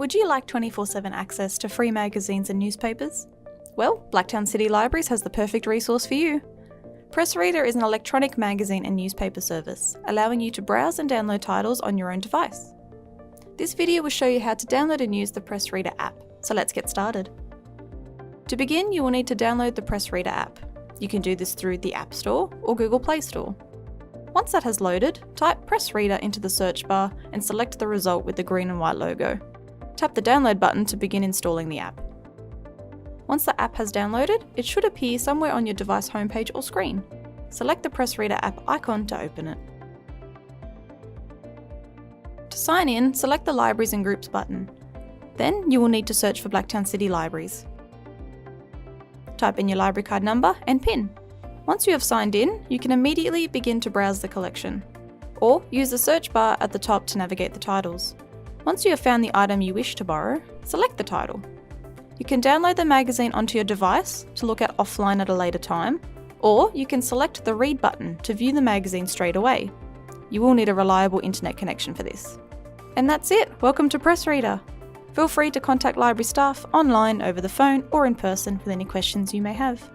Would you like 24/7 access to free magazines and newspapers? Well, Blacktown City Libraries has the perfect resource for you. Pressreader is an electronic magazine and newspaper service, allowing you to browse and download titles on your own device. This video will show you how to download and use the Pressreader app, so let's get started. To begin, you will need to download the Pressreader app. You can do this through the App Store or Google Play Store. Once that has loaded, type Pressreader into the search bar and select the result with the green and white logo. Tap the download button to begin installing the app. Once the app has downloaded, it should appear somewhere on your device homepage or screen. Select the Pressreader app icon to open it. To sign in, select the Libraries and Groups button. Then you will need to search for Blacktown City Libraries. Type in your library card number and PIN. Once you have signed in, you can immediately begin to browse the collection, or use the search bar at the top to navigate the titles. Once you have found the item you wish to borrow, select the title. You can download the magazine onto your device to look at offline at a later time, or you can select the Read button to view the magazine straight away. You will need a reliable internet connection for this. And that's it! Welcome to Pressreader! Feel free to contact library staff online, over the phone, or in person with any questions you may have.